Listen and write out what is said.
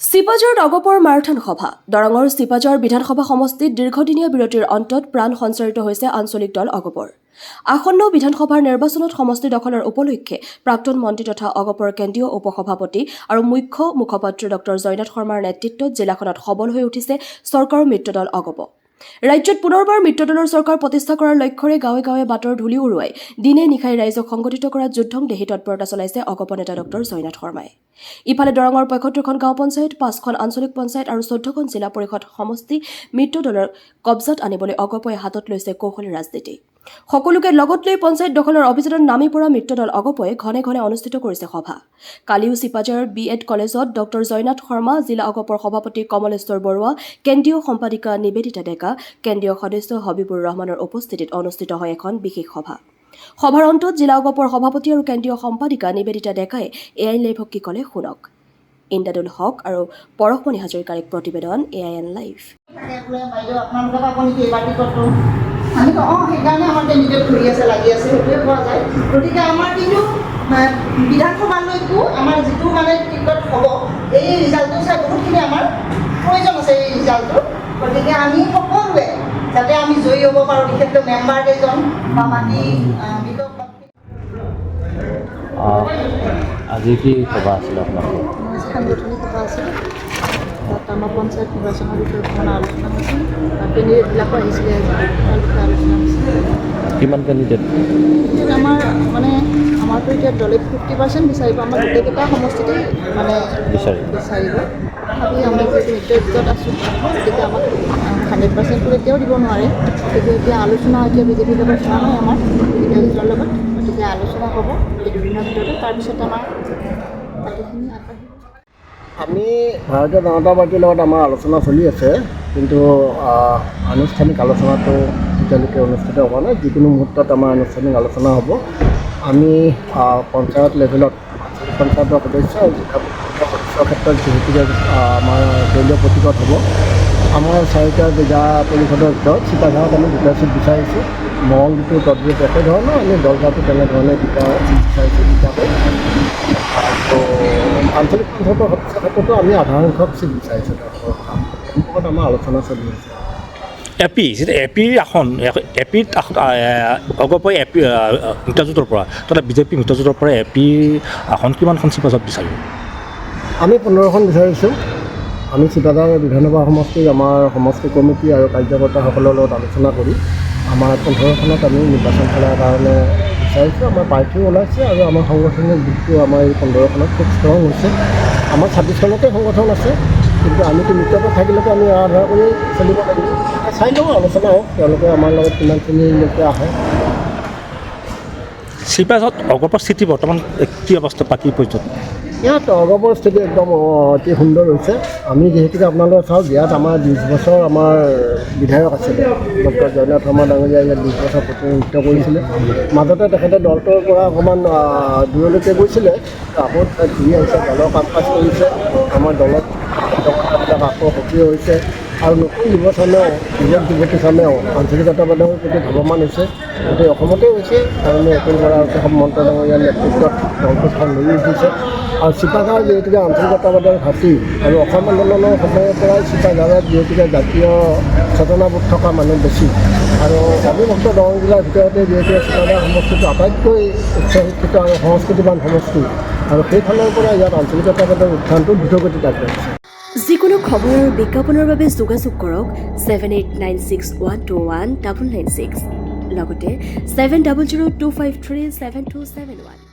চিপাঝাৰত অগপৰ মাৰাথন সভা দৰঙৰ চিপাঝাৰ বিধানসভা সমষ্টিত দীৰ্ঘদিনীয়া বিৰতিৰ অন্তত প্ৰাণ সঞ্চাৰিত হৈছে আঞ্চলিক দল অগপৰ আসন্ন বিধানসভাৰ নিৰ্বাচনত সমষ্টি দখলৰ উপলক্ষে প্ৰাক্তন মন্ত্ৰী তথা অগপৰ কেন্দ্ৰীয় উপসভাপতি আৰু মুখ্য মুখপাত্ৰ ডক্টৰ জয়নাথ শৰ্মাৰ নেতৃত্বত জিলাখনত সবল হৈ উঠিছে চৰকাৰৰ মিত্ৰদল অগপ ৰাজ্যত পুনৰবাৰ মিত্ৰদলৰ চৰকাৰ প্ৰতিষ্ঠা কৰাৰ লক্ষ্যৰে গাঁৱে গাঁৱে বাটৰ ধূলি উৰুৱাই দিনে নিশাই ৰাইজক সংগঠিত কৰাত যুদ্ধং দেহি তৎপৰতা চলাইছে অগপ নেতা ডক্টৰ জয়নাথ শৰ্মাই ইফালে দৰঙৰ ৭৫খন গাঁও পঞ্চায়ত ৫খন আঞ্চলিক পঞ্চায়ত আৰু ১৪খন জিলা পৰিষদ সমষ্টি মিত্ৰদলৰ কব্জাত আনিবলৈ অগপই হাতত লৈছে কৌশলী ৰাজনীতি সকলোকে লগত লৈ পঞ্চায়ত দখলৰ অভিযানত নামি পৰা মিত্ৰদল অগপই ঘনে ঘনে অনুষ্ঠিত কৰিছে সভা কালিও চিপাঝাৰ বিএড কলেজত ডক্টৰ জয়নাথ শৰ্মা জিলা অগপৰ সভাপতি কমলেশ্বৰ বৰুৱা কেন্দ্ৰীয় সম্পাদিকা নিবেদিতা ডেকা কেন্দ্ৰীয় সদস্য হবিবুৰ ৰহমানৰ উপস্থিতিত অনুষ্ঠিত হয় এখন বিশেষ সভা সভাৰ অন্তত জিলা অগপৰ সভাপতি আৰু কেন্দ্ৰীয় সম্পাদিকা নিবেদিতা ডেকাই এআইএন লাইভক কি ক'লে শুনক ইন্দাদুল হক আৰু পৰশমণি হাজৰিকাৰ এক প্ৰতিবেদন এআইএন লাইভ আমি সেইকাৰণে আমাৰ কেণ্ডিডেট ঘূৰি আছে লাগি আছে সেইটোৱে পোৱা যায় গতিকে আমাৰ কিন্তু বিধানসভালৈকো আমাৰ যিটো মানে টিকট হ'ব এই ৰিজাল্টটো চাই বহুতখিনি আমাৰ প্ৰয়োজন আছে এই ৰিজাল্টটো গতিকে আমি সকলোৱে যাতে আমি জয়ী হ'ব পাৰোঁ বিশেষকৈ মেম্বাৰ কেইজন বা বাকী আজি কি সভা আছিলে আপোনালোকৰ সাংগঠনিক সভা আছিলে তাত আমাৰ পঞ্চায়ত নিৰ্বাচনৰ বিষয়ে অকণমান আলোচনা হৈছিল কেণ্ডিডেটবিলাকো আহিছিলে তেওঁলোকে আলোচনা হৈছিল কিমান কেণ্ডিডেট আমাৰ মানে আমাৰতো এতিয়া দলে 50% বিচাৰিব আমাৰ গোটেইকেইটা সমষ্টিতে মানে বিচাৰিব তথাপি আমি যিহেতু মিত্ৰজোঁটত আছোঁ গতিকে আমাক 100%টো এতিয়াও দিব নোৱাৰে গতিকে এতিয়া আলোচনা এতিয়া বিজেপিৰ লগত হোৱা নাই আমাৰ মিত্ৰজোঁটৰ লগত গতিকে আলোচনা হ'ব এই দুদিনৰ ভিতৰতে তাৰপিছত আমাৰ বাকীখিনি আগবাঢ়িব আমি ভাৰতীয় জনতা পাৰ্টিৰ লগত আমাৰ আলোচনা চলি আছে কিন্তু আনুষ্ঠানিক আলোচনাটো এতিয়ালৈকে অনুষ্ঠিত হোৱা নাই যিকোনো মুহূৰ্তত আমাৰ আনুষ্ঠানিক আলোচনা হ'ব আমি পঞ্চায়ত লেভেলত পঞ্চায়তৰ সদস্য আৰু জিলা সদস্যৰ ক্ষেত্ৰত যিহেতুকে আমাৰ দলীয় প্ৰতীকত হ'ব আমাৰ 4টা জিলা পৰিষদৰ ভিতৰত চিপাঝাৰত আমি 2টা চিট বিচাৰিছোঁ মঙলদৈটো তদ্বিত একেধৰণৰ আমি দলগাঁৱতো তেনেধৰণে 2টা চিট বিচাৰিছোঁ 2টাকৈ আৰু আঞ্চলিক পঞ্চায়তৰ সদস্যৰ ক্ষেত্ৰতো আমি আধা সংখ্যক চিট বিচাৰিছোঁ তেওঁলোকৰ আমাৰ আলোচনা চলি আছে এপিৰ আসন এপিত অগপই এপি মিত্ৰজোঁটৰ পৰা তথা বিজেপি মিত্ৰজোঁটৰ পৰা এপিৰ আসন কিমানখন চিপাঝাৰত বিচাৰিব আমি 15খন বিচাৰিছোঁ আমি চিপাঝাৰ বিধানসভা সমষ্টিৰ আমাৰ সমষ্টি কমিটি আৰু কাৰ্যকৰ্তাসকলৰ লগত আলোচনা কৰি আমাৰ 15খনত আমি নিৰ্বাচন চলাৰ কাৰণে বিচাৰিছোঁ আমাৰ প্ৰাৰ্থীও ওলাইছে আৰু আমাৰ সংগঠনৰ দিশটো আমাৰ এই 15খনত খুব ষ্ট্ৰং হৈছে আমাৰ 26খনতে সংগঠন আছে কিন্তু আমিতো মিত্ৰতা থাকিলেতো আমি আধাৰ কৰি চলিব লাগিব চাই লওঁ আলোচনা হওক তেওঁলোকে আমাৰ লগত কিমানখিনিলৈকে আহে চিপাঝাৰত অগপৰ স্থিতি বৰ্তমান কি অৱস্থা বা কি পৰ্যায়ত ইয়াত অগপৰ স্থিতি একদম অতি সুন্দৰ হৈছে আমি যিহেতুকে আপোনালোকে চাওক ইয়াত আমাৰ 20 বছৰ আমাৰ বিধায়ক আছিলে ডক্টৰ জয়নাথ শৰ্মা ডাঙৰীয়া ইয়াত 20 বছৰ প্ৰতিনিধিত্ব কৰিছিলে মাজতে তেখেতে দলটোৰ পৰা অকণমান দূৰলৈকে গৈছিলে আকৌ ঘূৰি আহিছে দলৰ কাম কাজ কৰিছে আমাৰ দলত বিলাক আকৌ সক্ৰিয় হৈছে আৰু নতুন যুৱচামেও যুৱক যুৱতীচামেও আঞ্চলিকতাবাদৰ প্ৰতি ধাৱমান হৈছে গোটেই অসমতে হৈছে কাৰণে অতুল বৰা আৰু মন্ত্ৰ ডাঙৰীয়াৰ নেতৃত্বত দলটোখন লৈ উঠিছে আৰু চিপাঝাৰ যিহেতুকে আঞ্চলিকতাবাদৰ ঘাটি আৰু অসম আন্দোলনৰ সময়ৰ পৰাই চিপাঝাৰত যিহেতুকে জাতীয় চেতনাবোধ থকা মানুহ বেছি আৰু অবিভক্ত দৰং জিলাৰ ভিতৰতে যিহেতুকে চিপাঝাৰ সমষ্টিটো আটাইতকৈ উচ্চ শিক্ষিত আৰু সংস্কৃতিবান সমষ্টি আৰু সেইফালৰ পৰা ইয়াত আঞ্চলিকতাবাদৰ উত্থানটো দ্ৰুতগতিত আগবাঢ়িছে যিকোনো খবৰ আৰু বিজ্ঞাপনৰ বাবে যোগাযোগ কৰক 7896121996 লগতে 7002537271